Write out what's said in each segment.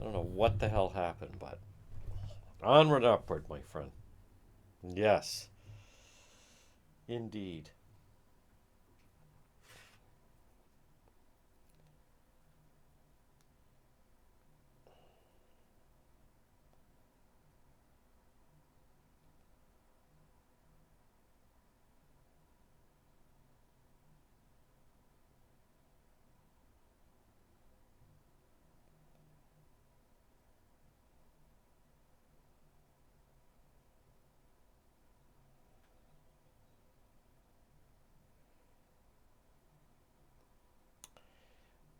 I don't know what the hell happened, but onward, upward, my friend. Yes, indeed.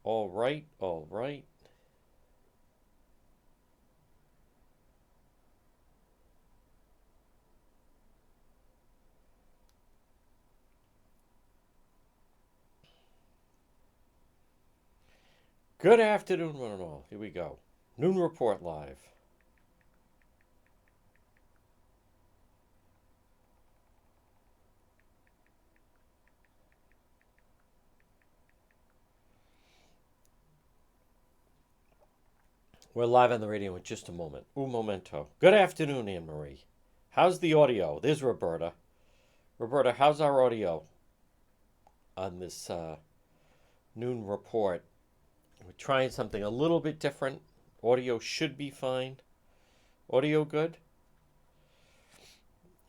All right, all right. Good afternoon, one and all. Here we go. Noon Report Live. We're live on the radio in just a moment. Un momento. Good afternoon, Anne Marie. How's the audio? There's Roberta. Roberta, how's our audio on this noon report? We're trying something a little bit different. Audio should be fine. Audio good?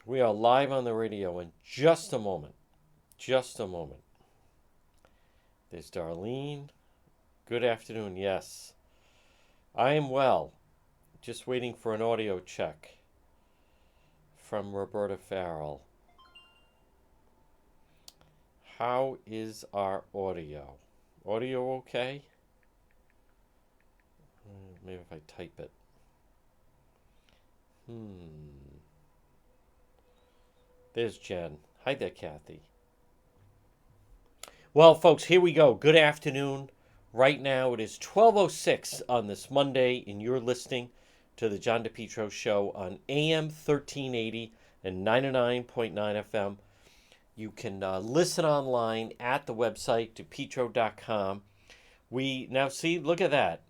We are live on the radio in just a moment. Just a moment. There's Darlene. Good afternoon. Yes. I am well. Just waiting for an audio check from Roberta Farrell. How is our audio? Audio okay? Maybe if I type it. There's Jen. Hi there, Kathy. Well, folks, here we go. Good afternoon. Right now it is 12:06 on this Monday, and you're listening to the John DePetro Show on AM 1380 and 99.9 FM. You can listen online at the website, depetro.com. We now see, look at that.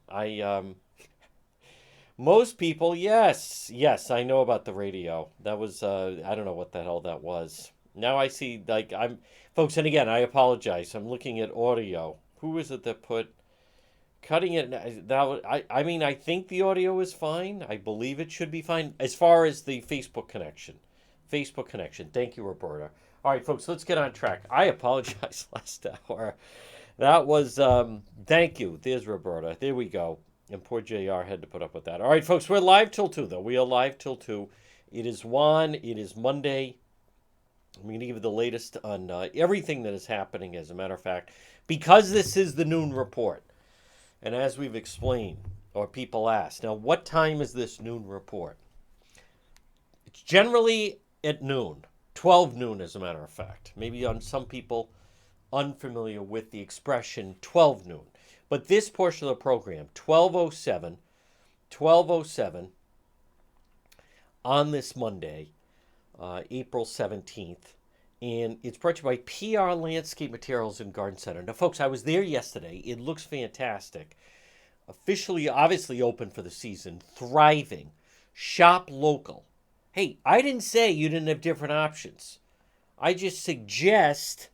Most people, yes, I know about the radio. That was, I don't know what the hell that was. Now I see, folks, and again, I apologize. I'm looking at audio. Who is it that put cutting it? I mean, I think the audio is fine. I believe it should be fine as far as the Facebook connection. Facebook connection. Thank you, Roberta. All right, folks, let's get on track. I apologize last hour. That was, thank you. There's Roberta. There we go. And poor JR had to put up with that. All right, folks, we're live till 2, though. We are live till 2. It is Juan. It is Monday. I'm going to give you the latest on everything that is happening, as a matter of fact, because this is the noon report. And as we've explained, or people ask, now, what time is this noon report? It's generally at noon, 12 noon, as a matter of fact. Maybe on some people unfamiliar with the expression 12 noon. But this portion of the program, 12:07 on this Monday, April 17th, and it's brought to you by PR Landscape Materials and Garden Center. Now, folks, I was there yesterday. It looks fantastic. Officially, obviously open for the season, thriving, shop local. Hey, I didn't say you didn't have different options. I just suggest,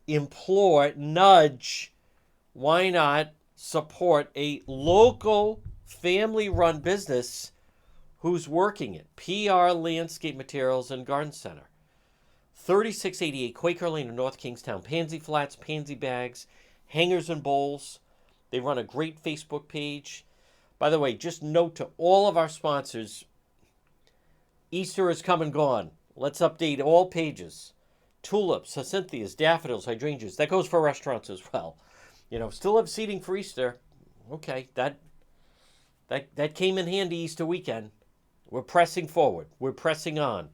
implore, nudge, why not support a local family-run business who's working it? PR Landscape Materials and Garden Center. 3688 Quaker Lane in North Kingstown. Pansy flats, pansy bags, hangers and bowls. They run a great Facebook page. By the way, just note to all of our sponsors, Easter is come and gone. Let's update all pages. Tulips, cynthias, daffodils, hydrangeas. That goes for restaurants as well. Still have seating for Easter. Okay, that came in handy Easter weekend. We're pressing forward. We're pressing on.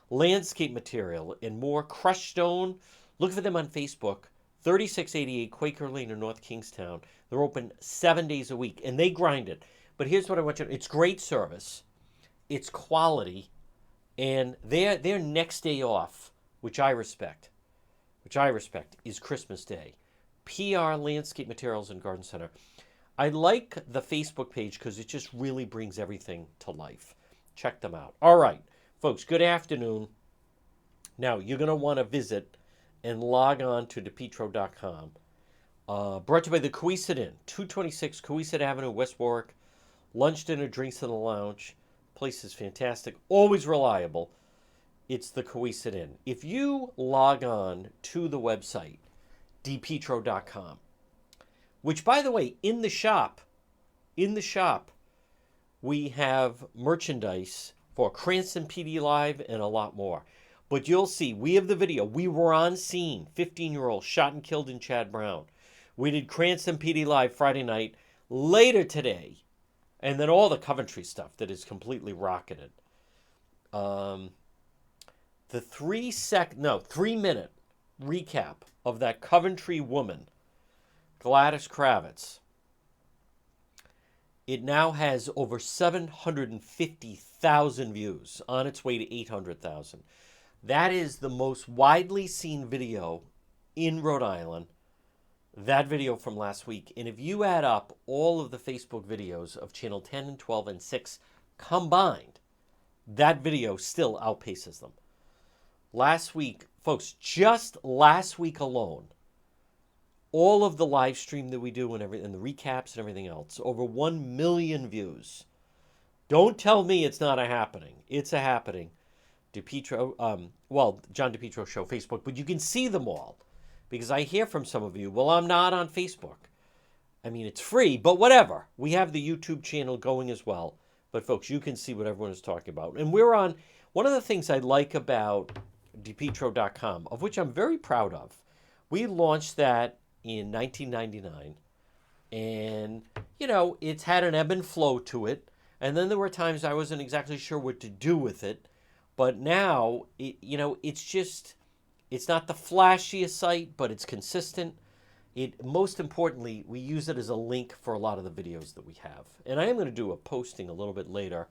Landscape material and more crushed stone. Look for them on Facebook. 3688 Quaker Lane in North Kingstown. They're open 7 days a week, and they grind it. But here's what I want you to know. It's great service. It's quality. And their next day off, which I respect, is Christmas Day. PR Landscape Materials and Garden Center. I like the Facebook page because it just really brings everything to life. Check them out. All right, folks, good afternoon. Now, you're going to want to visit and log on to DePetro.com. Brought to you by the Coesit Inn, 226 Coesit Avenue, West Warwick. Lunch, dinner, drinks in the lounge. Place is fantastic. Always reliable. It's the Coesit Inn. If you log on to the website, DePetro.com, which, by the way, in the shop, we have merchandise for Cranston PD Live and a lot more. But you'll see, we have the video. We were on scene, 15-year-old shot and killed in Chad Brown. We did Cranston PD Live Friday night. Later today, and then all the Coventry stuff that is completely rocketed. The 3-minute recap of that Coventry woman, Gladys Kravitz. It now has over 750,000 views, on its way to 800,000. That is the most widely seen video in Rhode Island. That video from last week. And if you add up all of the Facebook videos of Channel 10 and 12 and 6 combined, that video still outpaces them. Last week, folks, just last week alone, all of the live stream that we do and the recaps and everything else, over 1 million views. Don't tell me it's not a happening. It's a happening. DePetro, John DePetro Show Facebook, but you can see them all. Because I hear from some of you, well, I'm not on Facebook. I mean, it's free, but whatever. We have the YouTube channel going as well. But folks, you can see what everyone is talking about. And we're on, one of the things I like about DePetro.com, of which I'm very proud of, we launched that in 1999. And, it's had an ebb and flow to it. And then there were times I wasn't exactly sure what to do with it. But now, it's not the flashiest site, but it's consistent. Most importantly, we use it as a link for a lot of the videos that we have. And I am going to do a posting a little bit later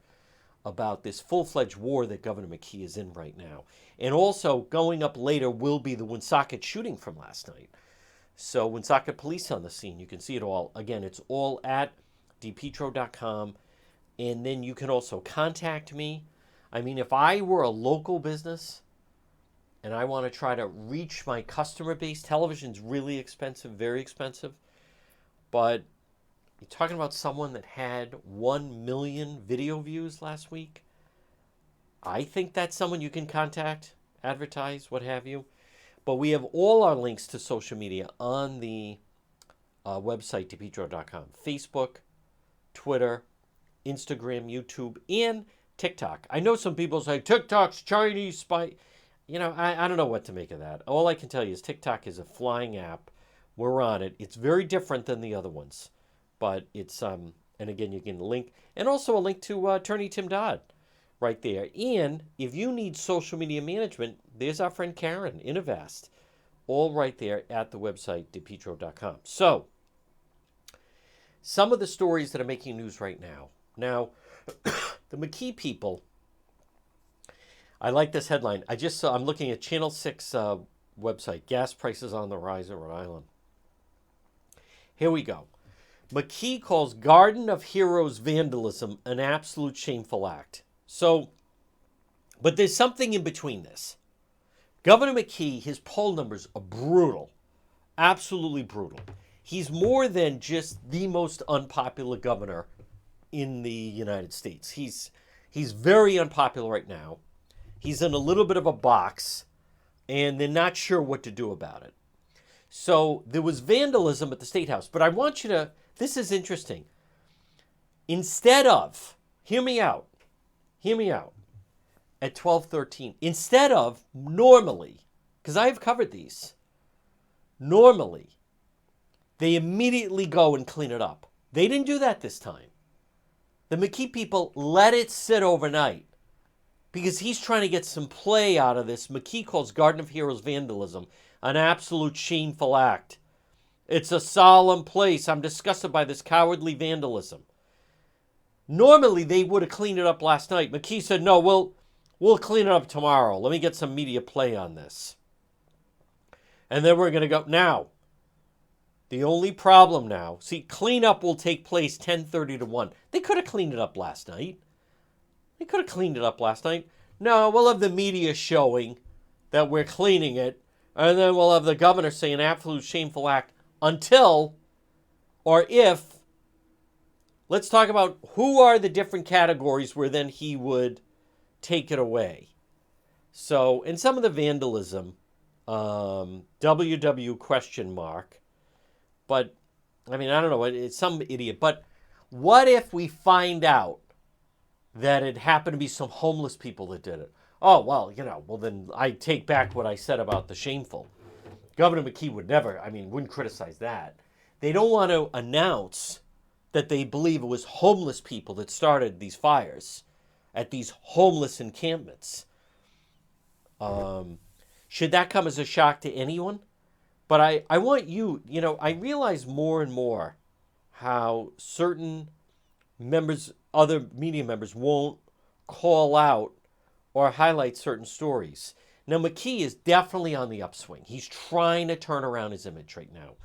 about this full-fledged war that Governor McKee is in right now. And also, going up later will be the Woonsocket shooting from last night. So, Woonsocket police on the scene. You can see it all. Again, it's all at DePetro.com. And then you can also contact me. I mean, if I were a local business and I want to try to reach my customer base, television's really expensive, very expensive. But you're talking about someone that had 1 million video views last week. I think that's someone you can contact, advertise, what have you. But we have all our links to social media on the website, DePetro.com. Facebook, Twitter, Instagram, YouTube, and TikTok. I know some people say TikTok's Chinese spy. I don't know what to make of that. All I can tell you is TikTok is a flying app. We're on it. It's very different than the other ones. But it's, and again, you can link, and also a link to Attorney Tim Dodd right there. And if you need social media management, there's our friend Karen, Innovast, all right there at the website, DePetro.com. So, some of the stories that are making news right now. Now, the McKee people, I like this headline. I'm looking at Channel 6 website, gas prices on the rise in Rhode Island. Here we go. McKee calls Garden of Heroes vandalism an absolute shameful act. So, but there's something in between this. Governor McKee, his poll numbers are brutal. Absolutely brutal. He's more than just the most unpopular governor in the United States. He's very unpopular right now. He's in a little bit of a box, and they're not sure what to do about it. So there was vandalism at the State House. But I want you to, this is interesting. Instead of, hear me out, at 12:13, instead of normally, because I've covered these, normally, they immediately go and clean it up. They didn't do that this time. The McKee people let it sit overnight because he's trying to get some play out of this. McKee calls Garden of Heroes vandalism an absolute shameful act. It's a solemn place. I'm disgusted by this cowardly vandalism. Normally, they would have cleaned it up last night. McKee said, no, we'll clean it up tomorrow. Let me get some media play on this. And then we're going to go. Now, The only problem now, see, cleanup will take place 10:30 to 1. They could have cleaned it up last night. No, we'll have the media showing that we're cleaning it, and then we'll have the governor say an absolute shameful act until or if. Let's talk about who are the different categories where then he would take it away. So, in some of the vandalism, WW question mark, but I mean, I don't know, it's some idiot, but what if we find out that it happened to be some homeless people that did it? Oh, well, well, then I take back what I said about the shameful. Governor McKee wouldn't criticize that. They don't want to announce that they believe it was homeless people that started these fires at these homeless encampments. Should that come as a shock to anyone? But I want I realize more and more how certain members, other media members, won't call out or highlight certain stories. Now, McKee is definitely on the upswing. He's trying to turn around his image right now.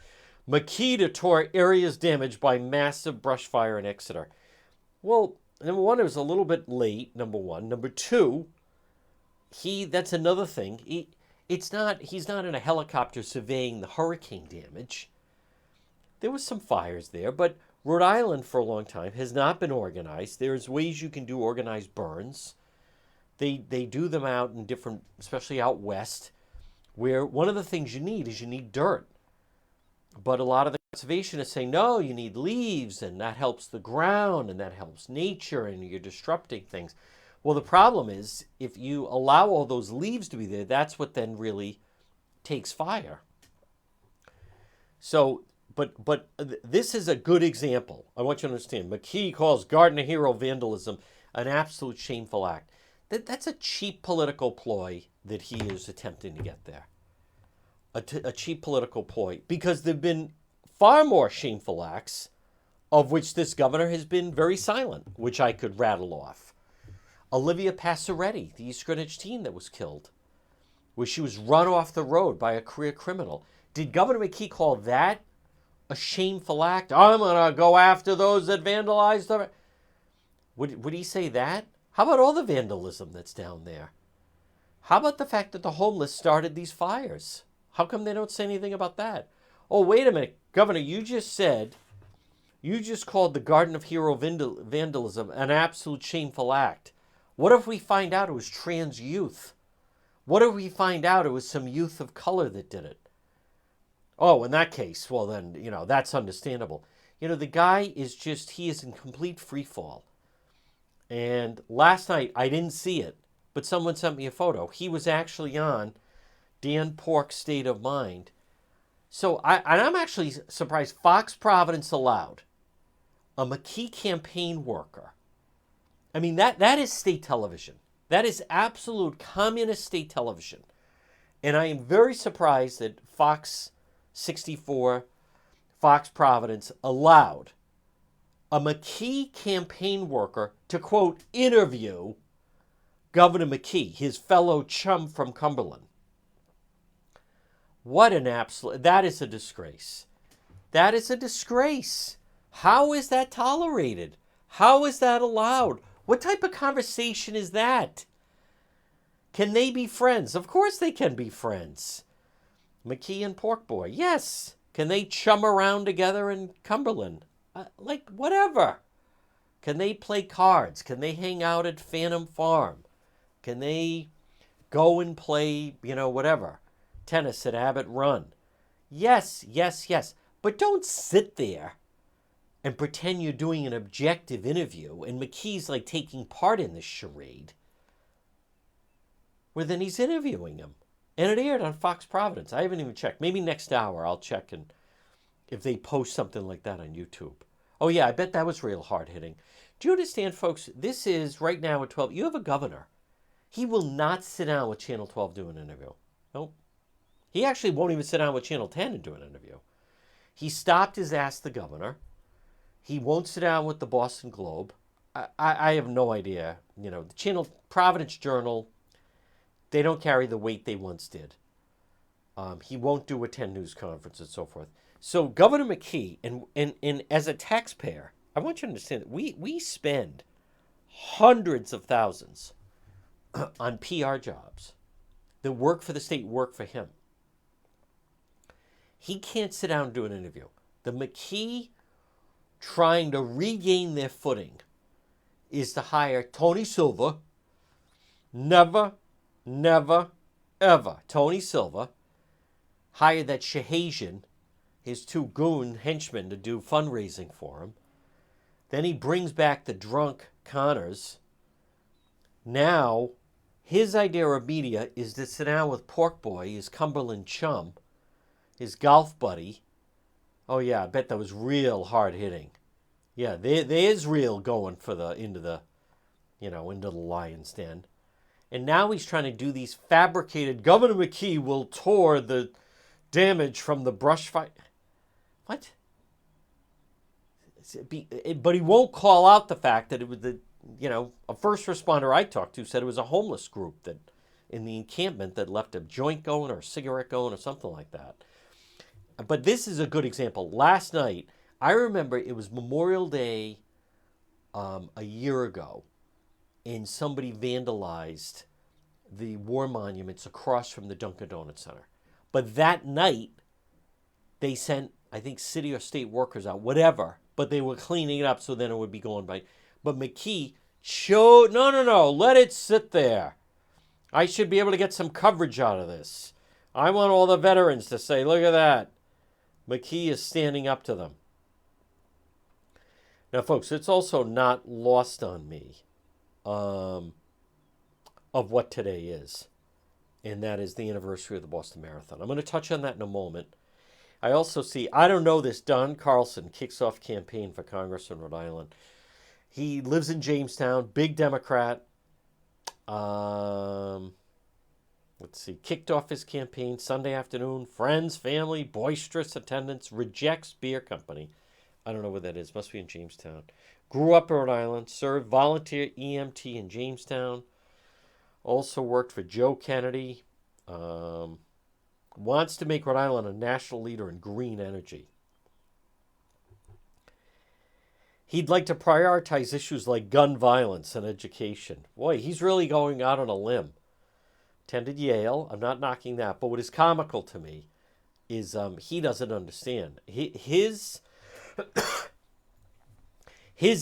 McKee to tour areas damaged by massive brush fire in Exeter. Well, number one, it was a little bit late, number one. Number two, that's another thing. He's not in a helicopter surveying the hurricane damage. There was some fires there, but Rhode Island for a long time has not been organized. There's ways you can do organized burns. They do them out in different, especially out west, where one of the things you need dirt. But a lot of the conservationists say, no, you need leaves, and that helps the ground, and that helps nature, and you're disrupting things. Well, the problem is, if you allow all those leaves to be there, that's what then really takes fire. So, but this is a good example. I want you to understand. McKee calls Gardner Hero vandalism an absolute shameful act. That's a cheap political ploy that he is attempting to get there. A cheap political ploy, because there have been far more shameful acts of which this governor has been very silent, which I could rattle off. Olivia Passaretti, the East Greenwich teen that was killed, where she was run off the road by a career criminal. Did Governor McKee call that a shameful act? I'm going to go after those that vandalized them. Would he say that? How about all the vandalism that's down there? How about the fact that the homeless started these fires? How come they don't say anything about that? Oh, wait a minute, Governor, you just called the Garden of Hero vandalism an absolute shameful act. What if we find out it was trans youth? What if we find out it was some youth of color that did it? Oh, in that case, well then, that's understandable. The guy he is in complete free fall. And last night, I didn't see it, but someone sent me a photo. He was actually on Dan Pork's State of Mind. So I'm actually surprised Fox Providence allowed a McKee campaign worker. I mean, that is state television. That is absolute communist state television. And I am very surprised that Fox 64, Fox Providence allowed a McKee campaign worker to, quote, interview Governor McKee, his fellow chum from Cumberland. That is a disgrace. That is a disgrace. How is that tolerated? How is that allowed? What type of conversation is that? Can they be friends? Of course they can be friends. McKee and Porkboy, yes. Can they chum around together in Cumberland? Whatever. Can they play cards? Can they hang out at Phantom Farm? Can they go and play, whatever, tennis at Abbott Run? Yes. But don't sit there and pretend you're doing an objective interview and McKee's taking part in this charade. Well, then he's interviewing him. And it aired on Fox Providence. I haven't even checked. Maybe next hour I'll check and if they post something like that on YouTube. Oh, yeah, I bet that was real hard-hitting. Do you understand, folks? This is right now at 12. You have a governor. He will not sit down with Channel 12 doing an interview. Nope. He actually won't even sit down with Channel 10 and do an interview. He stopped his Ask the Governor. He won't sit down with the Boston Globe. I have no idea. The Channel Providence Journal, they don't carry the weight they once did. He won't do a 10 News conference and so forth. So Governor McKee, and as a taxpayer, I want you to understand that we spend hundreds of thousands on PR jobs that work for the state, work for him. He can't sit down and do an interview. The McKee trying to regain their footing is to hire Tony Silva. Never, never, ever. Tony Silva hired that Shahazian, his two goon henchmen, to do fundraising for him. Then he brings back the drunk Connors. Now, his idea of media is to sit down with Pork Boy, his Cumberland chum, his golf buddy. Oh yeah, I bet that was real hard hitting. Yeah, there is real going for into the lion's den. And now he's trying to do these fabricated. Governor McKee will tour the damage from the brush fire. What? But he won't call out the fact that it was a first responder I talked to said it was a homeless group that in the encampment that left a joint going or a cigarette going or something like that. But this is a good example. Last night, I remember it was Memorial Day a year ago, and somebody vandalized the war monuments across from the Dunkin' Donuts Center. But that night, they sent, I think, city or state workers out, whatever, but they were cleaning it up so then it would be going by. But McKee showed, no, let it sit there. I should be able to get some coverage out of this. I want all the veterans to say, look at that. McKee is standing up to them. Now, folks, it's also not lost on me of what today is, and that is the anniversary of the Boston Marathon. I'm going to touch on that in a moment. I also see, I don't know this, Don Carlson kicks off campaign for Congress in Rhode Island. He lives in Jamestown, big Democrat. Kicked off his campaign Sunday afternoon. Friends, family, boisterous attendance, rejects beer company. I don't know what that is. Must be in Jamestown. Grew up in Rhode Island. Served volunteer EMT in Jamestown. Also worked for Joe Kennedy. Wants to make Rhode Island a national leader in green energy. He'd like to prioritize issues like gun violence and education. Boy, he's really going out on a limb. Attended Yale. I'm not knocking that. But what is comical to me is he doesn't understand. His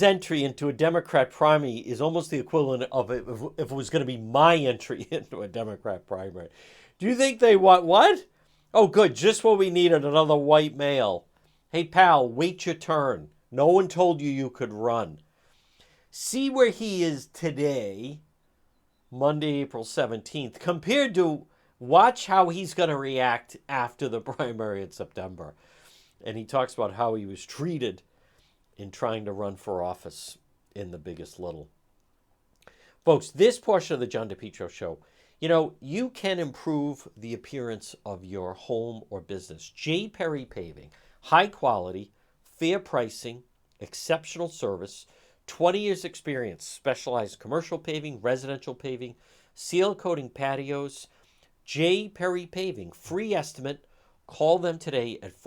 entry into a Democrat primary is almost the equivalent of if it was going to be my entry into a Democrat primary. Do you think they want what? Oh, good. Just what we needed, another white male. Hey, pal, wait your turn. No one told you could run. See where he is today, Monday, April 17th, compared to watch how he's going to react after the primary in September. And he talks about how he was treated in trying to run for office in the biggest little. Folks, this portion of the John DePetro Show, you can improve the appearance of your home or business. J. Perry Paving, high quality, fair pricing, exceptional service, 20 years experience, specialized commercial paving, residential paving, seal coating patios. J. Perry Paving, free estimate. Call them today at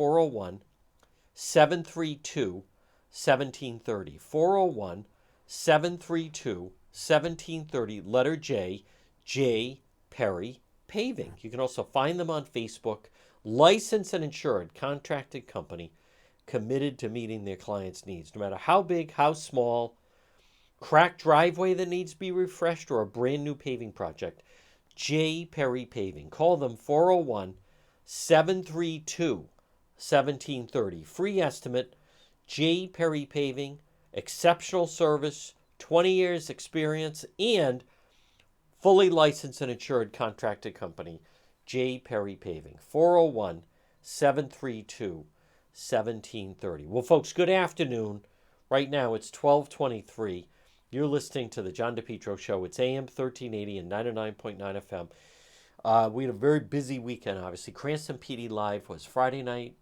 401-732-1730. 401-732-1730, letter J, J. Perry Paving. You can also find them on Facebook. Licensed and insured, contracted company, committed to meeting their clients' needs, no matter how big, how small, cracked driveway that needs to be refreshed, or a brand new paving project. J. Perry Paving. Call them 401-732-1730. Free estimate. J. Perry Paving. Exceptional service. 20 years experience. And fully licensed and insured contracted company. J. Perry Paving. 401-732-1730. Well, folks, good afternoon. Right now it's 12:23. You're listening to the John DePetro Show. It's AM 1380 and 99.9 FM. We had a very busy weekend, obviously. Cranston PD Live was Friday night.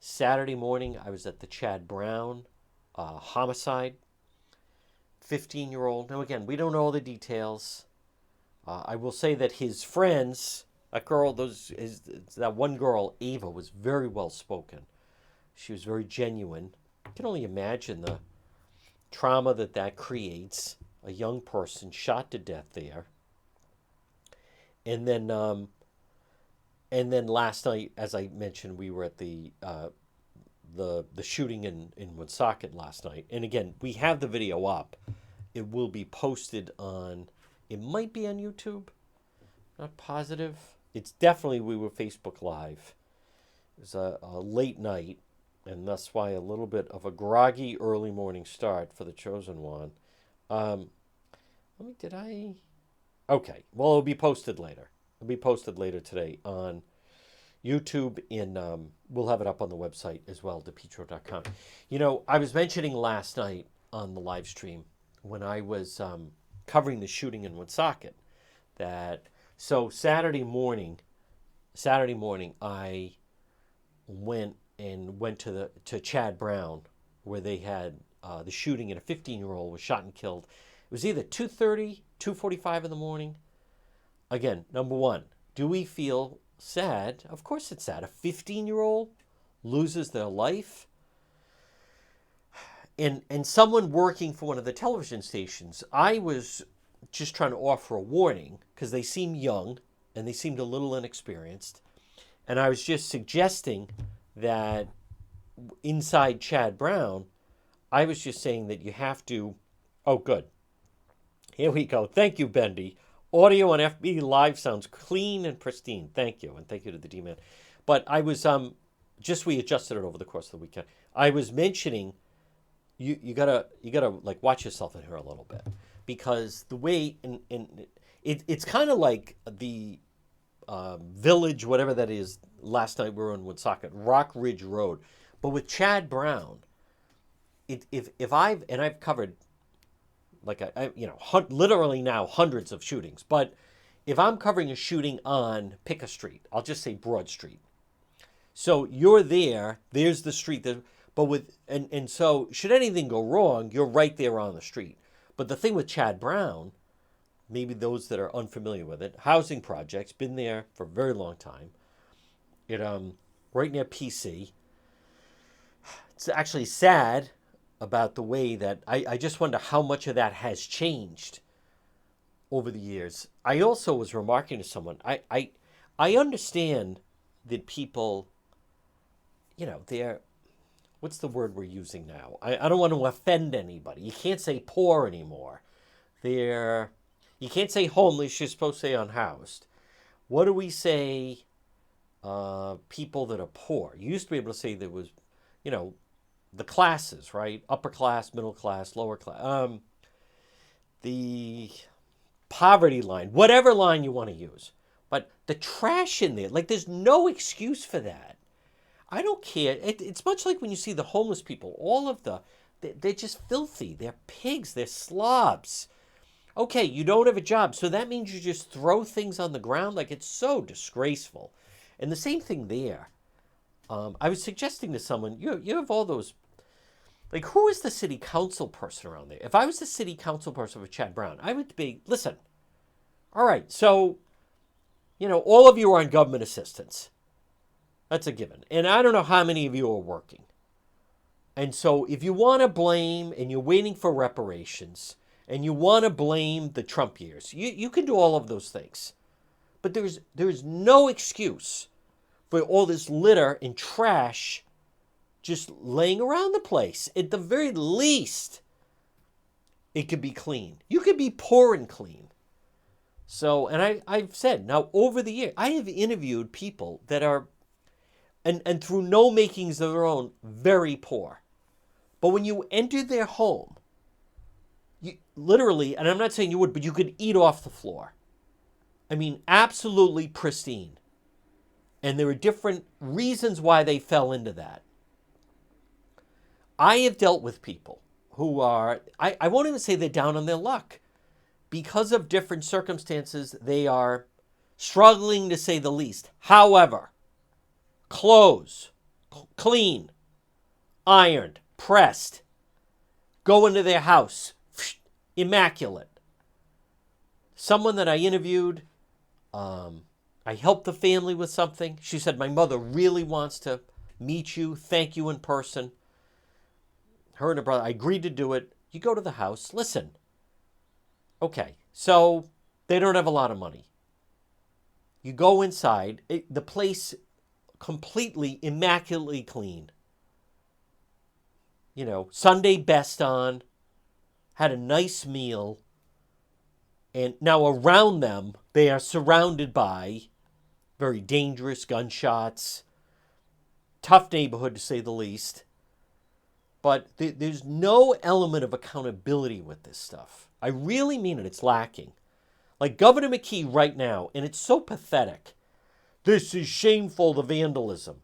Saturday morning, I was at the Chad Brown homicide. 15-year-old. Now, again, we don't know all the details. I will say that his friends, that one girl, Ava, was very well spoken. She was very genuine. I can only imagine the trauma that creates. A young person shot to death there, and then last night, as I mentioned, we were at the shooting in Woonsocket last night. And again, we have the video up. It will be posted on. It might be on YouTube. Not positive. It's definitely we were Facebook Live. It was a late night, and that's why a little bit of a groggy early morning start for the chosen one. Did I? Okay. Well, it'll be posted later. It'll be posted later today on YouTube, and we'll have it up on the website as well, DePetro.com. I was mentioning last night on the live stream when I was covering the shooting in Woonsocket so Saturday morning, I went to Chad Brown, where they had the shooting, and a 15-year-old was shot and killed. It was either 2:30, 2:45 in the morning. Again, number one, do we feel sad? Of course it's sad. A 15-year-old loses their life. And someone working for one of the television stations, I was just trying to offer a warning because they seem young and they seemed a little inexperienced. And I was just suggesting that inside Chad Brown, I was just saying that you have to. Oh, good. Here we go. Thank you, Bendy. Audio on FB Live sounds clean and pristine. Thank you. And thank you to the D-Man. But I was, we adjusted it over the course of the weekend. I was mentioning, you gotta like watch yourself in here a little bit. Because the way, it's kind of like the village, whatever that is, last night we were in Woonsocket, Rock Ridge Road. But with Chad Brown, if I've covered, like literally now hundreds of shootings. But if I'm covering a shooting on pick a street, I'll just say Broad Street. So you're there. There's the street. So should anything go wrong, you're right there on the street. But the thing with Chad Brown, maybe those that are unfamiliar with it, housing projects, been there for a very long time. It right near PC. It's actually sad about the way that I just wonder how much of that has changed over the years. I also was remarking to someone, I understand that people, they're, what's the word we're using now? I don't want to offend anybody. You can't say poor anymore. You can't say homeless, you're supposed to say unhoused. What do we say, people that are poor? You used to be able to say there was, the classes, right? Upper class, middle class, lower class. The poverty line, whatever line you want to use. But the trash in there, like there's no excuse for that. I don't care. It's much like when you see the homeless people. They're just filthy. They're pigs. They're slobs. Okay, you don't have a job, so that means you just throw things on the ground? Like, it's so disgraceful. And the same thing there. I was suggesting to someone, you have all those, like, who is the city council person around there? If I was the city council person with Chad Brown, I would be, listen, all right, so, all of you are on government assistance. That's a given. And I don't know how many of you are working. And so if you want to blame, and you're waiting for reparations, and you want to blame the Trump years, you can do all of those things. But there's no excuse for all this litter and trash just laying around the place. At the very least, it could be clean. You could be poor and clean. So, and I've said, now over the years, I have interviewed people that are, and through no makings of their own, very poor. But when you enter their home, you literally, and I'm not saying you would, but you could eat off the floor. I mean, absolutely pristine. And there are different reasons why they fell into that. I have dealt with people who are, I won't even say they're down on their luck. Because of different circumstances, they are struggling, to say the least. However, clothes, clean, ironed, pressed, go into their house, immaculate. Someone that I interviewed, I helped the family with something. She said, my mother really wants to meet you, thank you in person. Her and her brother, I agreed to do it. You go to the house. Listen, okay, so they don't have a lot of money. You go inside. The place completely, immaculately clean. Sunday best on. Had a nice meal. And now around them, they are surrounded by very dangerous gunshots. Tough neighborhood, to say the least. But there's no element of accountability with this stuff. I really mean it. It's lacking. Like Governor McKee right now, and it's so pathetic. This is shameful, the vandalism.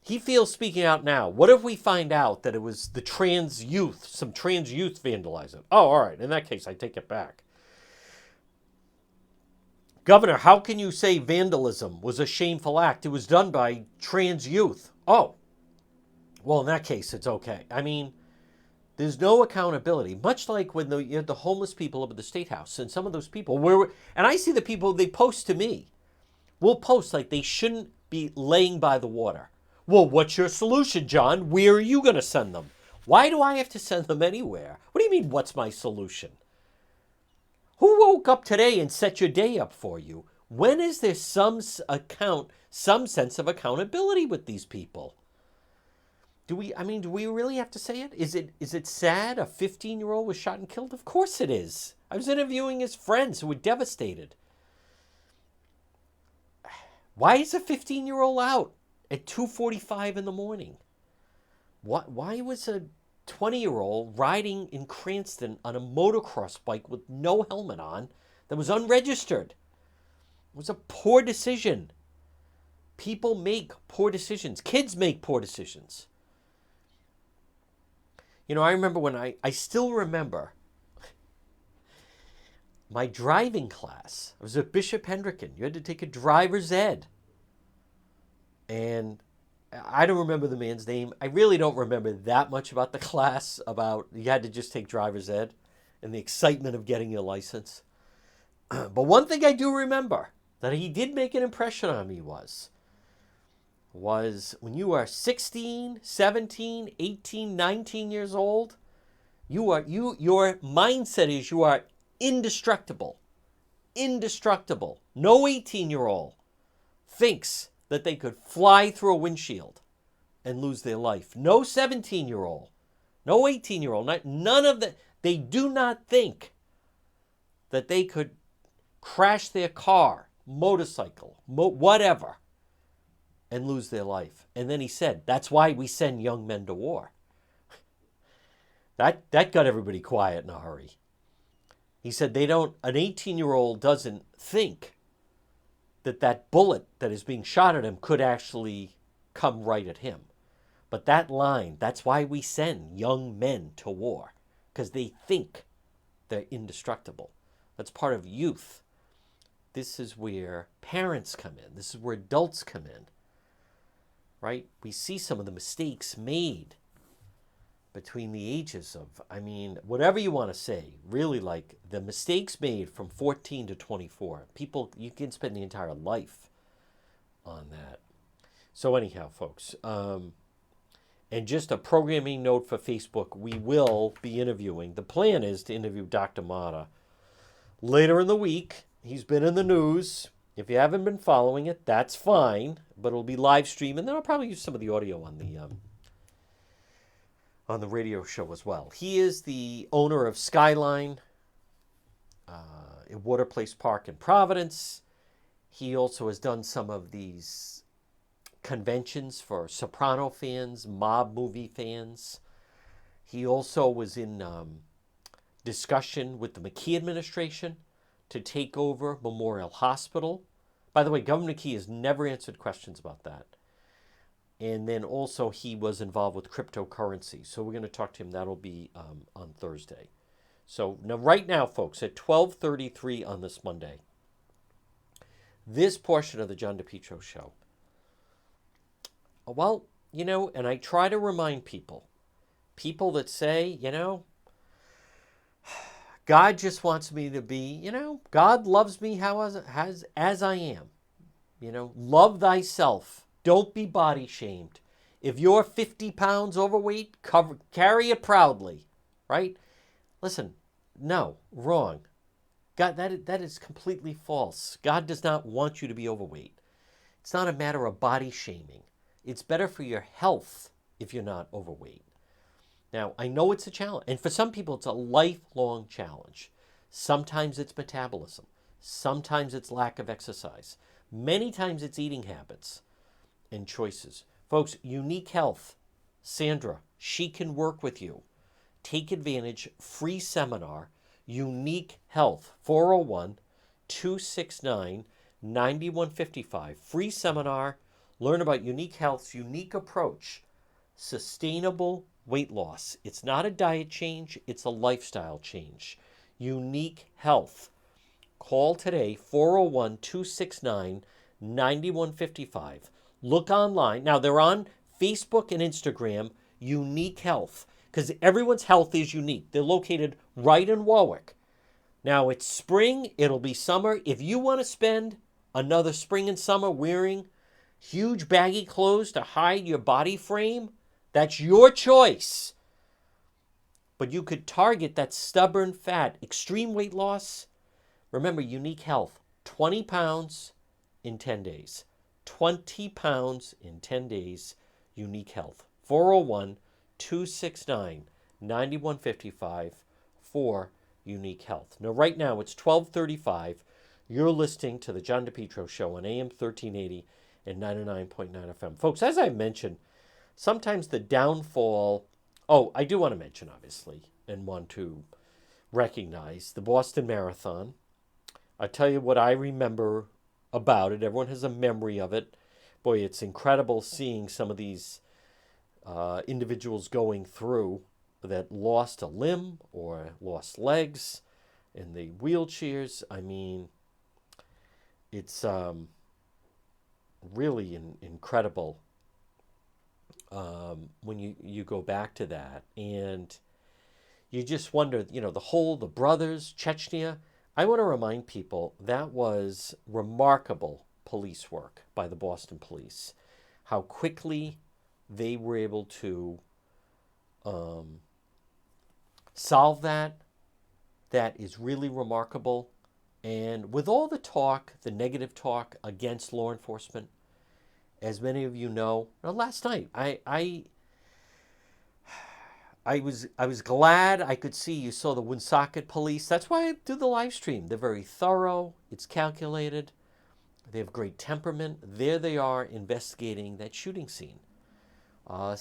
He feels speaking out now. What if we find out that it was the some trans youth vandalized it? Oh, all right. In that case, I take it back. Governor, how can you say vandalism was a shameful act? It was done by trans youth. Oh, well, in that case, it's okay. I mean, there's no accountability. Much like when you had the homeless people up at the State House, and some of those people and I see the people, they post to me. We'll post like they shouldn't be laying by the water. Well, what's your solution, John? Where are you going to send them? Why do I have to send them anywhere? What do you mean, what's my solution? Who woke up today and set your day up for you? When is there some sense of accountability with these people? Do we really have to say it? Is it sad a 15-year-old was shot and killed? Of course it is. I was interviewing his friends who were devastated. Why is a 15-year-old out at 2:45 in the morning? Why was a 20-year-old riding in Cranston on a motocross bike with no helmet on that was unregistered? It was a poor decision. People make poor decisions. Kids make poor decisions. I remember when I still remember my driving class. I was at Bishop Hendricken. You had to take a driver's ed. And I don't remember the man's name. I really don't remember that much about the class, about you had to just take driver's ed and the excitement of getting your license. But one thing I do remember that he did make an impression on me was when you are 16, 17, 18, 19 years old, your mindset is you are indestructible. Indestructible. No 18-year-old thinks that they could fly through a windshield and lose their life. No 17-year-old, no 18-year-old, none of that. They do not think that they could crash their car, motorcycle, whatever, and lose their life. And then he said, that's why we send young men to war. That got everybody quiet in a hurry. He said an 18-year-old doesn't think that bullet that is being shot at him could actually come right at him. But that line, that's why we send young men to war, because they think they're indestructible. That's part of youth. This is where parents come in. This is where adults come in. Right? We see some of the mistakes made between the ages of, whatever you want to say, really, like the mistakes made from 14 to 24. People, you can spend the entire life on that. So anyhow, folks, and just a programming note for Facebook, we will be interviewing. The plan is to interview Dr. Mata later in the week. He's been in the news. If you haven't been following it, that's fine, but it'll be live streamed, and then I'll probably use some of the audio on the radio show as well. He is the owner of Skyline, at Water Place Park in Providence. He also has done some of these conventions for Soprano fans, mob movie fans. He also was in discussion with the McKee administration to take over Memorial Hospital. By the way, Governor McKee has never answered questions about that. And then also he was involved with cryptocurrency. So we're going to talk to him. That'll be on Thursday. So now, right now, folks, at 12:33 on this Monday, this portion of the John DePetro show. Well, and I try to remind people that say, God just wants me to be, God loves me as I am. Love thyself. Don't be body shamed. If you're 50 pounds overweight, carry it proudly, right? Listen, no, wrong. God, that is completely false. God does not want you to be overweight. It's not a matter of body shaming. It's better for your health if you're not overweight. Now, I know it's a challenge, and for some people, it's a lifelong challenge. Sometimes it's metabolism. Sometimes it's lack of exercise. Many times it's eating habits and choices. Folks, Unique Health, Sandra, she can work with you. Take advantage, free seminar, Unique Health, 401-269-9155. Free seminar, learn about Unique Health's unique approach, sustainable weight loss. It's not a diet change, it's a lifestyle change. Unique Health. Call today, 401-269-9155. Look online. Now, they're on Facebook and Instagram, Unique Health, because everyone's health is unique. They're located right in Warwick. Now, it's spring. It'll be summer. If you want to spend another spring and summer wearing huge baggy clothes to hide your body frame, that's your choice. But you could target that stubborn fat, extreme weight loss. Remember, Unique Health, 20 pounds in 10 days. 20 pounds in 10 days, Unique Health. 401-269-9155 for Unique Health. Now, right now, it's 12:35. You're listening to the John DePetro Show on AM 1380 and 99.9 FM. Folks, as I mentioned, sometimes the downfall... Oh, I do want to mention, obviously, and want to recognize the Boston Marathon. I'll tell you what I remember about it. Everyone has a memory of it. Boy, it's incredible seeing some of these individuals going through that lost a limb or lost legs in the wheelchairs. I mean, it's really incredible when you go back to that. And you just wonder, the brothers, Chechnya. I want to remind people that was remarkable police work by the Boston police. How quickly they were able to solve that. That is really remarkable. And with all the talk, the negative talk against law enforcement, as many of you know, last night I was glad I could see you saw the Woonsocket police. That's why I do the live stream. They're very thorough. It's calculated. They have great temperament. There they are investigating that shooting scene.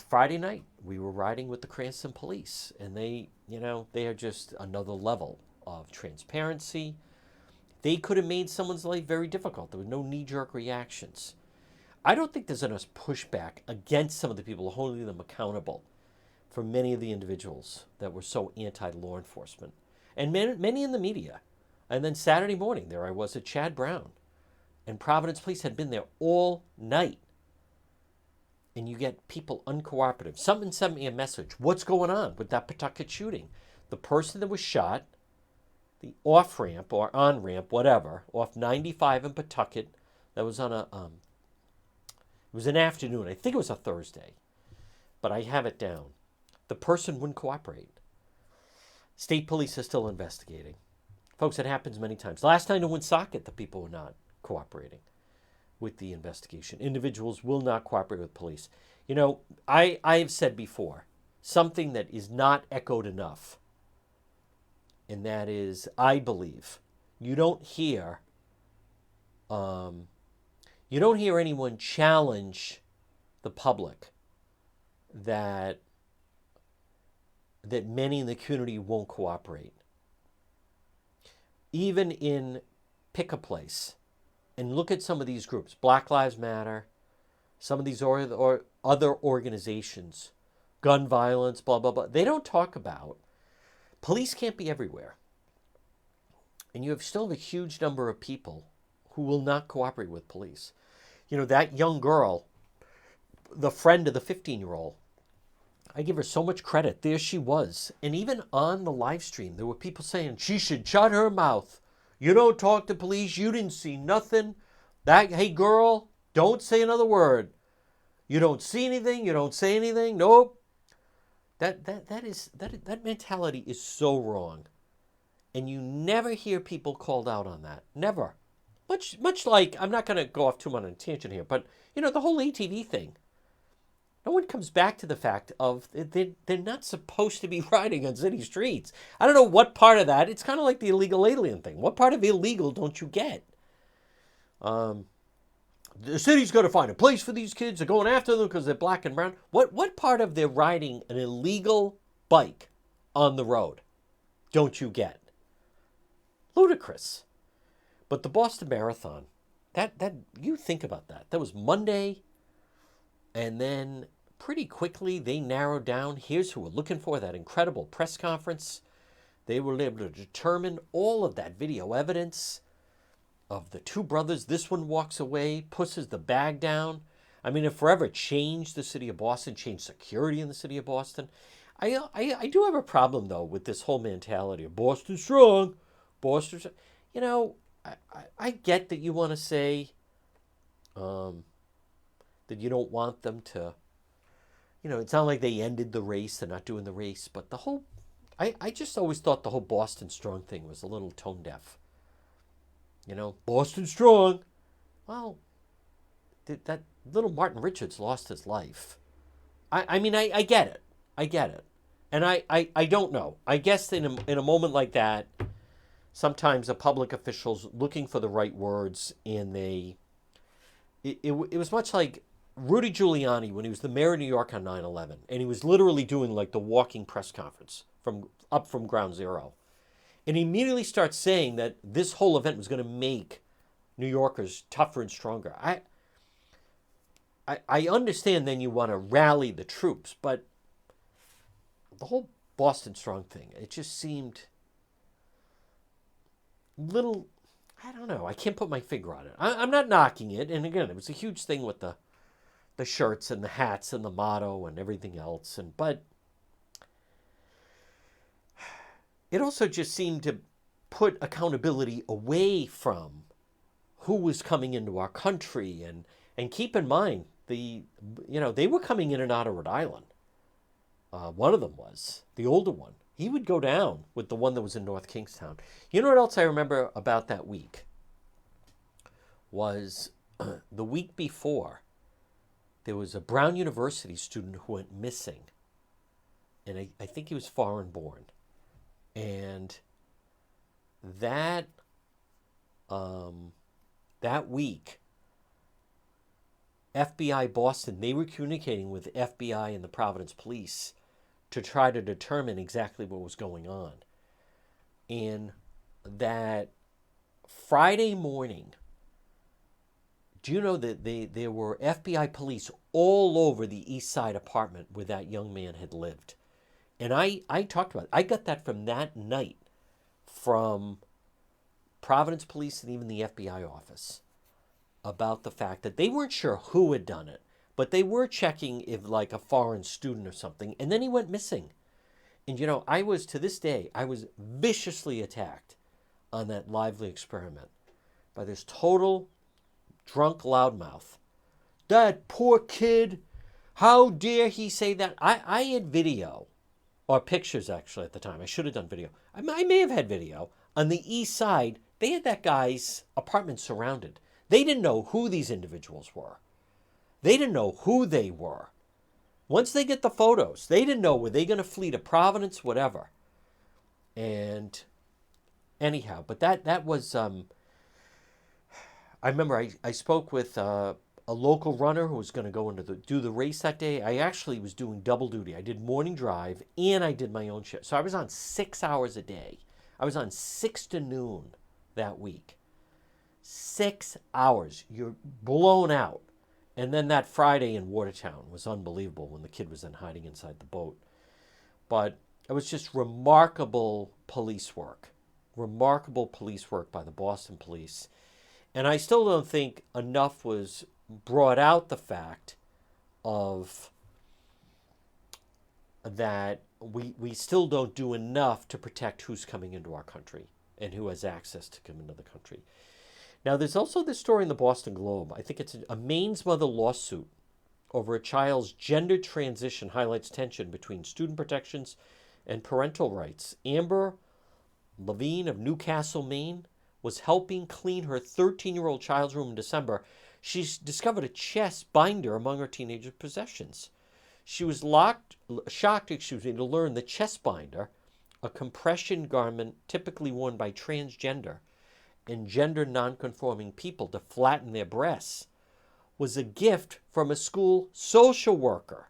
Friday night, we were riding with the Cranston police, and they are just another level of transparency. They could have made someone's life very difficult. There were no knee-jerk reactions. I don't think there's enough pushback against some of the people holding them accountable for many of the individuals that were so anti-law enforcement. And many in the media. And then Saturday morning, there I was at Chad Brown. And Providence Police had been there all night. And you get people uncooperative. Someone sent me a message. What's going on with that Pawtucket shooting? The person that was shot, the off-ramp or on-ramp, whatever, off 95 in Pawtucket, that was on it was an afternoon. I think it was a Thursday. But I have it down. The person wouldn't cooperate. State police are still investigating. Folks, it happens many times. Last night in Woonsocket, the people were not cooperating with the investigation. Individuals will not cooperate with police. I have said before, something that is not echoed enough, and that is, I believe, you don't hear anyone challenge the public that many in the community won't cooperate. Even in Pick a Place, and look at some of these groups, Black Lives Matter, some of these or other organizations, gun violence, blah, blah, blah. They don't talk about police can't be everywhere. And you still have a huge number of people who will not cooperate with police. That young girl, the friend of the 15-year-old, I give her so much credit. There she was. And even on the live stream, there were people saying, she should shut her mouth. You don't talk to police. You didn't see nothing. Hey, girl, don't say another word. You don't see anything. You don't say anything. Nope. That mentality is so wrong, and you never hear people called out on that. Never. Much like, I'm not going to go off too much on a tangent here, but the whole ATV thing. No one comes back to the fact of they're not supposed to be riding on city streets. I don't know what part of that. It's kind of like the illegal alien thing. What part of illegal don't you get? The city's got to find a place for these kids. They're going after them because they're black and brown. What part of their riding an illegal bike on the road don't you get? Ludicrous. But the Boston Marathon, that you think about that. That was Monday, and then pretty quickly they narrowed down. Here's who we're looking for, that incredible press conference. They were able to determine all of that video evidence of the two brothers. This one walks away, pushes the bag down. I mean, it forever changed the city of Boston, changed security in the city of Boston. I do have a problem, though, with this whole mentality of Boston strong, Boston strong. I get that you want to say that you don't want them to, it's not like they ended the race, they're not doing the race, but the whole, I just always thought the whole Boston strong thing was a little tone deaf. Boston strong. Well, that little Martin Richards lost his life. I mean, I get it. I get it. And I don't know. I guess in a moment like that, sometimes a public official's looking for the right words, and it was much like Rudy Giuliani when he was the mayor of New York on 9/11, and he was literally doing like the walking press conference from ground zero. And he immediately starts saying that this whole event was going to make New Yorkers tougher and stronger. I understand then you want to rally the troops, but the whole Boston Strong thing, it just seemed little, I don't know. I can't put my finger on it. I'm not knocking it. And again, it was a huge thing with the shirts and the hats and the motto and everything else. But it also just seemed to put accountability away from who was coming into our country. And keep in mind, they were coming in and out of Rhode Island. One of them was, the older one. He would go down with the one that was in North Kingstown. You know what else I remember about that week? Was the week before, there was a Brown University student who went missing. And I think he was foreign born. And that week, FBI Boston, they were communicating with FBI and the Providence Police to try to determine exactly what was going on. And that Friday morning, do you know that there were FBI police all over the East Side apartment where that young man had lived? And I talked about it. I got that from that night from Providence Police and even the FBI office about the fact that they weren't sure who had done it, but they were checking if like a foreign student or something. And then he went missing. And to this day, I was viciously attacked on that Lively experiment by this total drunk loudmouth. That poor kid, how dare he say that? I had video, or pictures actually at the time. I should have done video. I may have had video. On the East Side, they had that guy's apartment surrounded. They didn't know who these individuals were. They didn't know who they were. Once they get the photos, they didn't know, were they going to flee to Providence, whatever. And anyhow, but that was, I remember I spoke with a local runner who was going to go do the race that day. I actually was doing double duty. I did morning drive and I did my own shift. So I was on 6 hours a day. I was on 6 to noon that week. 6 hours. You're blown out. And then that Friday in Watertown was unbelievable when the kid was then hiding inside the boat. But it was just remarkable police work. Remarkable police work by the Boston police. And I still don't think enough was brought out the fact of that we still don't do enough to protect who's coming into our country and who has access to come into the country. Now, there's also this story in the Boston Globe. I think it's a Maine's mother lawsuit over a child's gender transition highlights tension between student protections and parental rights. Amber Levine of Newcastle, Maine, was helping clean her 13-year-old child's room in December. She discovered a chest binder among her teenager's possessions. She was shocked, to learn the chest binder, a compression garment typically worn by transgender and gender nonconforming people to flatten their breasts, was a gift from a school social worker,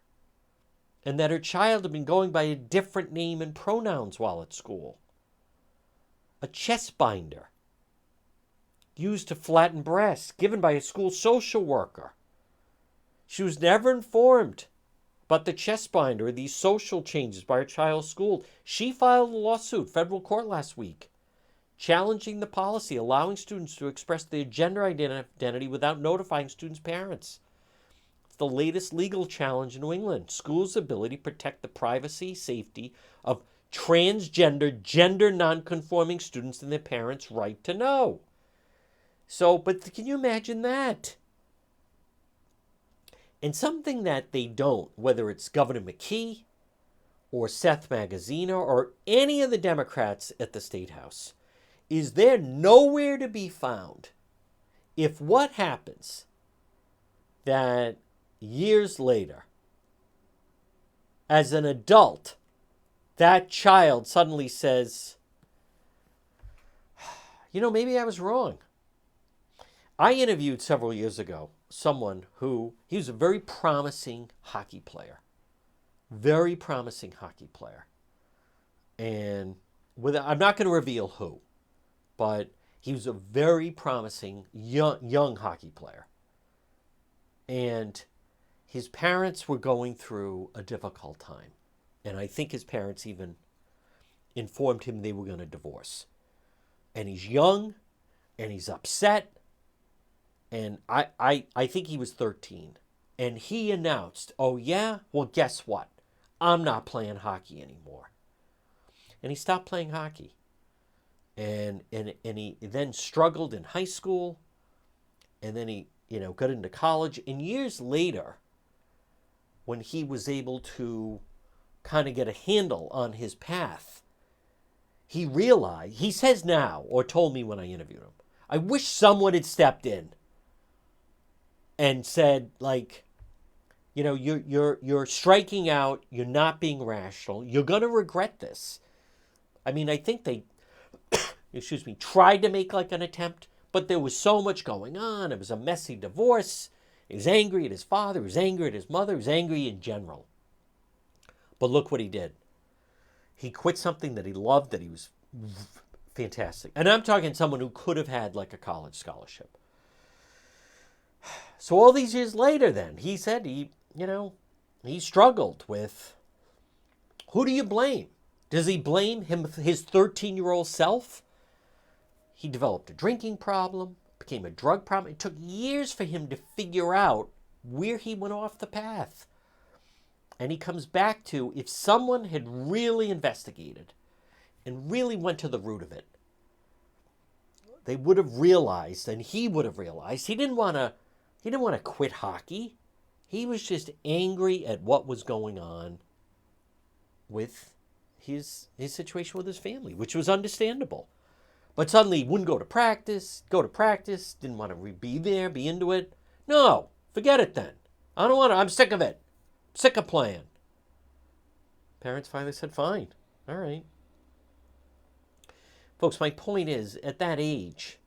and that her child had been going by a different name and pronouns while at school. A chest binder used to flatten breasts, given by a school social worker. She was never informed about the chest binder or these social changes by her child's school. She filed a lawsuit, federal court last week, challenging the policy allowing students to express their gender identity without notifying students' parents. It's the latest legal challenge in New England. Schools' ability to protect the privacy, safety of transgender, gender nonconforming students and their parents' right to know. So, but can you imagine that? And something that they don't, whether it's Governor McKee or Seth Magaziner or any of the Democrats at the State House, is they're nowhere to be found if what happens that years later, as an adult, that child suddenly says, maybe I was wrong. I interviewed several years ago someone who, he was a very promising hockey player. Very promising hockey player. And I'm not going to reveal who, but he was a very promising young hockey player. And his parents were going through a difficult time. And I think his parents even informed him they were going to divorce. And he's young, and he's upset. And I think he was 13. And he announced, oh yeah? Well, guess what? I'm not playing hockey anymore. And he stopped playing hockey. And he then struggled in high school. And then he, got into college. And years later, when he was able to kind of get a handle on his path, he realized, he says now, or told me when I interviewed him, I wish someone had stepped in and said, you're striking out, you're not being rational, you're going to regret this. I mean, I think they, tried to make an attempt, but there was so much going on. It was a messy divorce. He was angry at his father, he was angry at his mother, he was angry in general. But look what he did. He quit something that he loved, that he was fantastic. And I'm talking someone who could have had a college scholarship. So all these years later then, he said he struggled with, who do you blame? Does he blame his 13-year-old self? He developed a drinking problem, became a drug problem. It took years for him to figure out where he went off the path. And he comes back to, if someone had really investigated and really went to the root of it, they would have realized, and he would have realized, he didn't want to quit hockey. He was just angry at what was going on with his situation with his family, which was understandable. But suddenly he wouldn't go to practice, didn't want to be there, be into it. No, forget it then. I don't want to, I'm sick of it. Sick of playing. Parents finally said, fine. All right. Folks, my point is, at that age,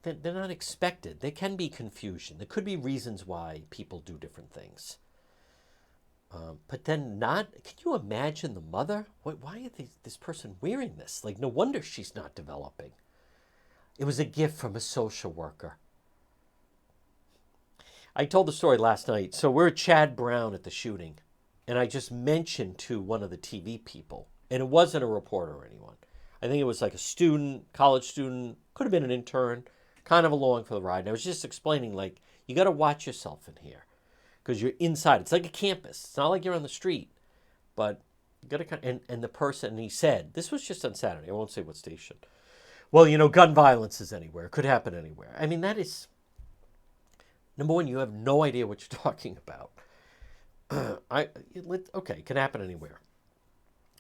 they're not expected. There can be confusion. There could be reasons why people do different things. But then not, can you imagine the mother? Why is this person wearing this? No wonder she's not developing. It was a gift from a social worker. I told the story last night. So we're at Chad Brown at the shooting, and I just mentioned to one of the TV people, and it wasn't a reporter or anyone. I think it was a student, college student, could have been an intern, kind of along for the ride. And I was just explaining, you got to watch yourself in here because you're inside. It's like a campus. It's not like you're on the street, but you got to and the person, and he said, this was just on Saturday. I won't say what station. Well, gun violence is anywhere. It could happen anywhere. I mean, that is Number one, you have no idea what you're talking about. Okay, it can happen anywhere.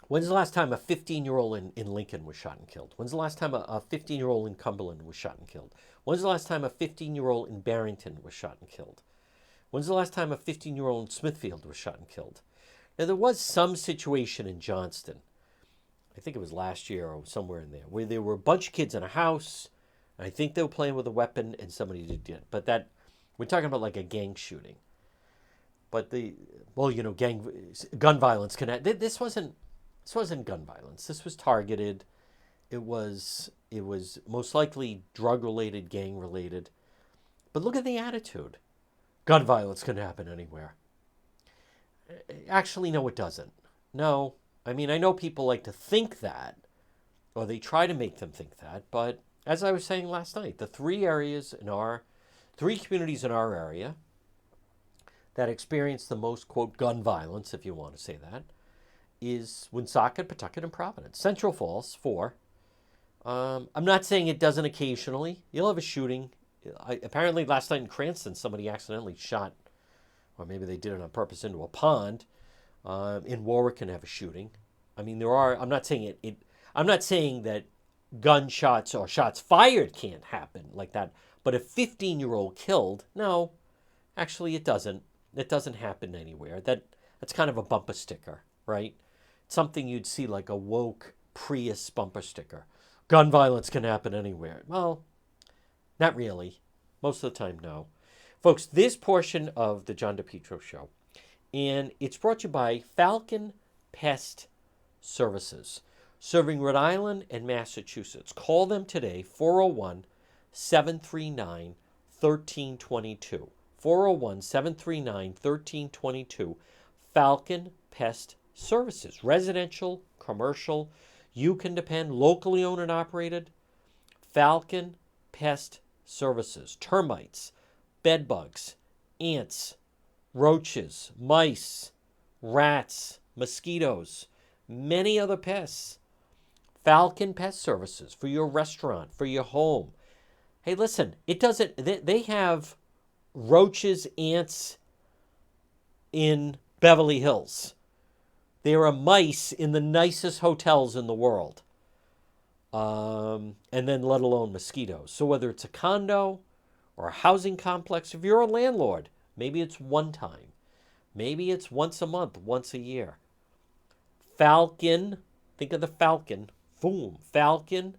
When's the last time a 15-year-old in Lincoln was shot and killed? When's the last time a 15-year-old in Cumberland was shot and killed? When's the last time a 15-year-old in Barrington was shot and killed? When's the last time a 15-year-old in Smithfield was shot and killed? Now, there was some situation in Johnston, I think it was last year or somewhere in there, where there were a bunch of kids in a house. And I think they were playing with a weapon and somebody did it. But we're talking about like a gang shooting. But gun violence can. This wasn't gun violence. This was targeted. It was most likely drug related, gang related. But look at the attitude. Gun violence can happen anywhere. Actually, no, it doesn't. No. I mean, I know people like to think that, or they try to make them think that, but as I was saying last night, the three communities in our area that experience the most, quote, gun violence, if you want to say that, is Woonsocket, Pawtucket, and Providence. Central Falls, 4. I'm not saying it doesn't occasionally. You'll have a shooting. Apparently last night in Cranston, somebody accidentally shot, or maybe they did it on purpose, into a pond. In Warwick can have a shooting. I mean, I'm not saying I'm not saying that gunshots or shots fired can't happen like that. But a 15-year-old killed, no, actually it doesn't. It doesn't happen anywhere. That's kind of a bumper sticker, right? It's something you'd see like a woke Prius bumper sticker. Gun violence can happen anywhere. Well, not really. Most of the time, no. Folks, this portion of the John DePetro Show, and it's brought to you by Falcon Pest Services, serving Rhode Island and Massachusetts. Call them today, 401-739-1322. 401-739-1322. Falcon Pest Services. Residential, commercial, you can depend, locally owned and operated. Falcon Pest Services. Termites, bed bugs, ants, roaches, mice, rats, mosquitoes, many other pests. Falcon Pest Services for your restaurant, for your home. Hey, listen, they have roaches, ants in Beverly Hills. There are mice in the nicest hotels in the world. And then let alone mosquitoes. So whether it's a condo or a housing complex, if you're a landlord, maybe it's one time. Maybe it's once a month, once a year. Falcon, think of the Falcon. Boom. Falcon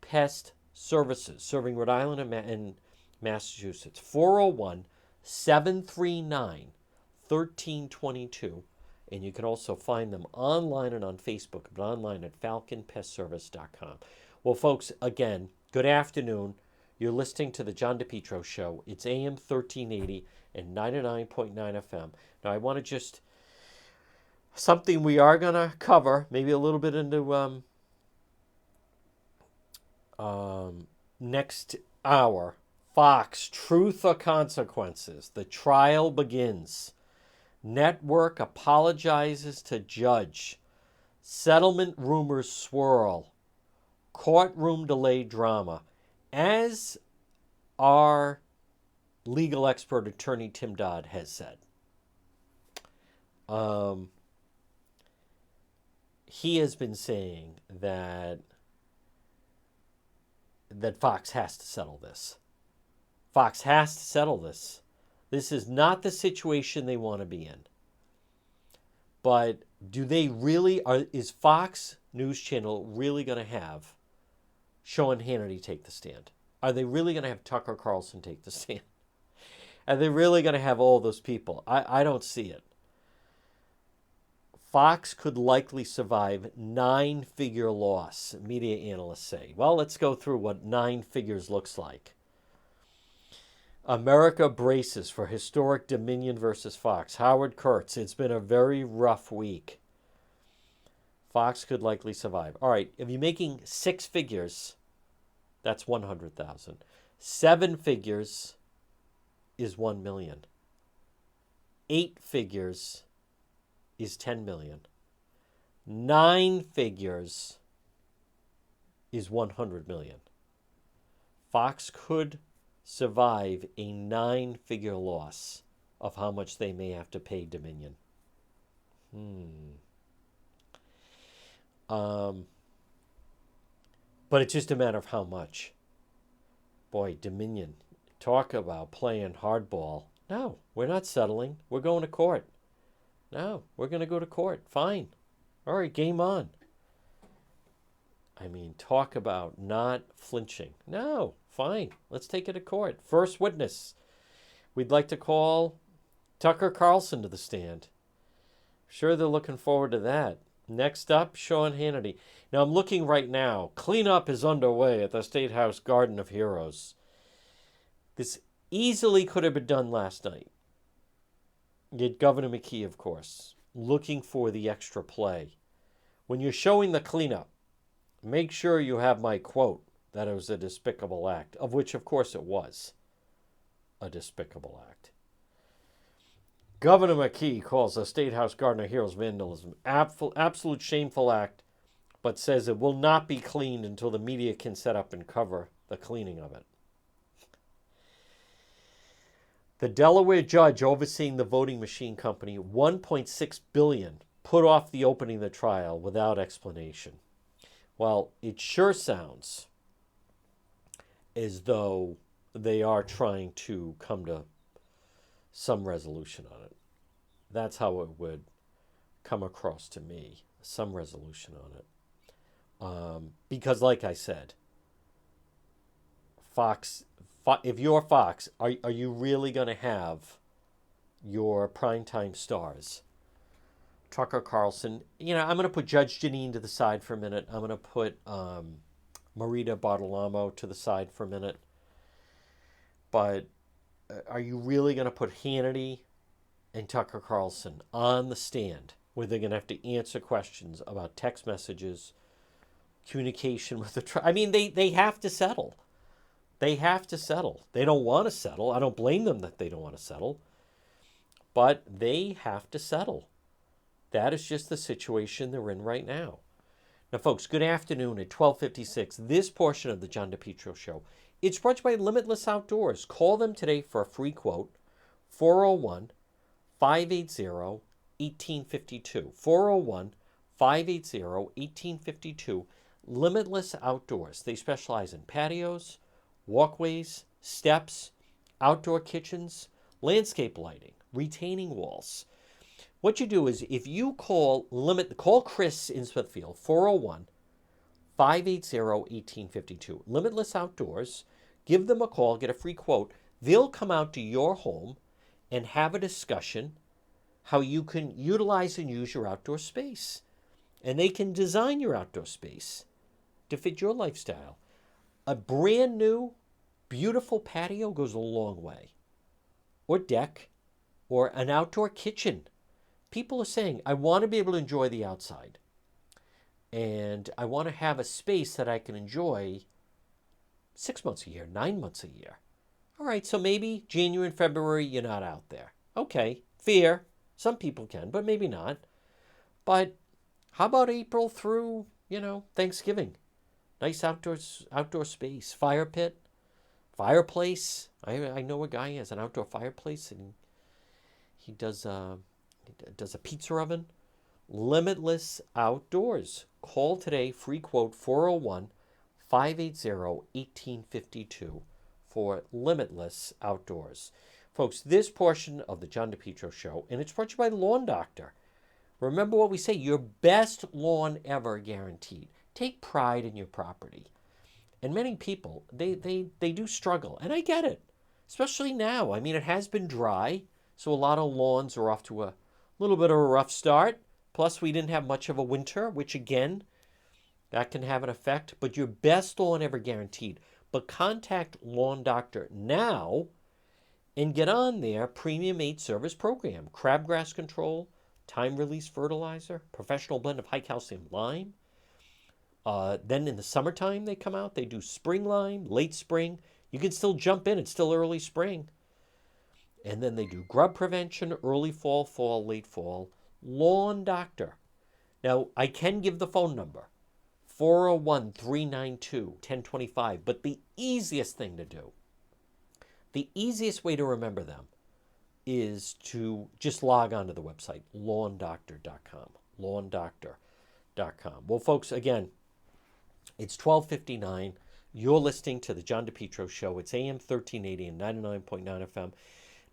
Pest Services, serving Rhode Island and Massachusetts. 401-739-1322. And you can also find them online and on Facebook, but online at falconpestservice.com. Well, folks, again, good afternoon. You're listening to the John DePetro Show. It's AM 1380 and 99.9 FM. Now, I want to something we are going to cover, maybe a little bit into next hour. Fox, Truth or Consequences. The trial begins. Network apologizes to judge. Settlement rumors swirl. Courtroom delay drama. As our legal expert attorney Tim Dodd has said, he has been saying that Fox has to settle this. Fox has to settle this. This is not the situation they want to be in. But do they really, is Fox News Channel really going to have Sean Hannity take the stand? Are they really going to have Tucker Carlson take the stand? Are they really going to have all those people? I don't see it. Fox could likely survive 9-figure loss, media analysts say. Well, let's go through what 9 figures looks like. America braces for historic Dominion versus Fox. Howard Kurtz, it's been a very rough week. Fox could likely survive. All right, if you're making 6 figures, that's 100,000. 7 figures is 1 million. 8 figures is 10 million. 9 figures is 100 million. Fox could survive a 9-figure loss of how much they may have to pay Dominion? Um, but it's just a matter of how much. Boy, Dominion, talk about playing hardball. No, we're not settling. We're going to court. No, we're going to go to court. Fine. All right, game on. I mean, talk about not flinching. No, fine. Let's take it to court. First witness. We'd like to call Tucker Carlson to the stand. Sure, they're looking forward to that. Next up, Sean Hannity. Now, I'm looking right now. Cleanup is underway at the State House Garden of Heroes. This easily could have been done last night. Yet Governor McKee, of course, looking for the extra play. When you're showing the cleanup, make sure you have my quote that it was a despicable act, of which, of course, it was a despicable act. Governor McKee calls the State House Garden of Heroes vandalism absolute shameful act, but says it will not be cleaned until the media can set up and cover the cleaning of it. The Delaware judge overseeing the voting machine company, $1.6 billion, put off the opening of the trial without explanation. Well, it sure sounds as though they are trying to come to some resolution on it. That's how it would come across to me, some resolution on it. Because like I said, Fox, if you're Fox, are you really going to have your primetime stars? Tucker Carlson. You know, I'm going to put Judge Janine to the side for a minute. I'm going to put Marita Bartolamo to the side for a minute. But are you really going to put Hannity and Tucker Carlson on the stand where they're going to have to answer questions about text messages, communication with the I mean, they have to settle. They have to settle. They don't want to settle. I don't blame them that they don't want to settle. But they have to settle. That is just the situation they're in right now. Now, folks, good afternoon at 12:56. This portion of the John DePetro Show, it's brought to you by Limitless Outdoors. Call them today for a free quote, 401-580-1852. 401-580-1852. Limitless Outdoors. They specialize in patios, walkways, steps, outdoor kitchens, landscape lighting, retaining walls. What you do is if you call Chris in Smithfield, 401-580-1852. Limitless Outdoors. Give them a call, get a free quote. They'll come out to your home and have a discussion how you can utilize and use your outdoor space. And they can design your outdoor space to fit your lifestyle. A brand new, beautiful patio goes a long way. Or deck, or an outdoor kitchen. People are saying, I want to be able to enjoy the outside. And I want to have a space that I can enjoy 6 months a year, 9 months a year. All right, so maybe January and February, you're not out there. Okay, fair. Some people can, but maybe not. But how about April through, Thanksgiving? Nice outdoor space, fire pit, fireplace. I know a guy who has an outdoor fireplace, and he does a pizza oven. Limitless Outdoors. Call today, free quote, 401-580-1852 for Limitless Outdoors. Folks, this portion of the John DePetro Show, and it's brought to you by Lawn Doctor. Remember what we say, your best lawn ever guaranteed. Take pride in your property. And many people, they do struggle, and I get it, especially now. I mean, it has been dry, so a lot of lawns are off to a little bit of a rough start. Plus, we didn't have much of a winter, which again, that can have an effect. But your best lawn ever guaranteed. But contact Lawn Doctor now and get on their Premium 8 service program. Crabgrass control, time-release fertilizer, professional blend of high-calcium lime. Then in the summertime they come out. They do spring lime, late spring. You can still jump in. It's still early spring. And then they do grub prevention, early fall, late fall. Lawn Doctor. Now, I can give the phone number, 401-392-1025. But the easiest thing to do The easiest way to remember them is to just log on to the website, lawndoctor.com. Lawndoctor.com. Well, folks, again, it's 12:59. You're listening to the John DePetro Show. It's AM 1380 and 99.9 FM.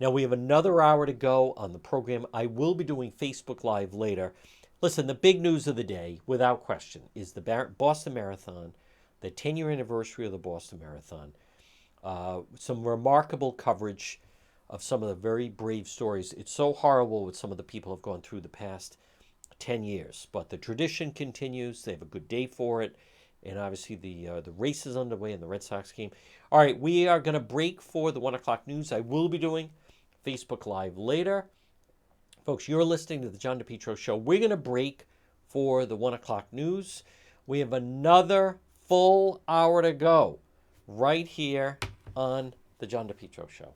Now, we have another hour to go on the program. I will be doing Facebook Live later. Listen, the big news of the day, without question, is the Boston Marathon, the 10-year anniversary of the Boston Marathon. Some remarkable coverage of some of the very brave stories. It's so horrible what some of the people have gone through the past 10 years, but the tradition continues. They have a good day for it. And obviously the race is underway in the Red Sox game. All right, we are going to break for the 1 o'clock news. I will be doing Facebook Live later. Folks, you're listening to the John DePetro Show. We're going to break for the 1 o'clock news. We have another full hour to go right here on the John DePetro Show.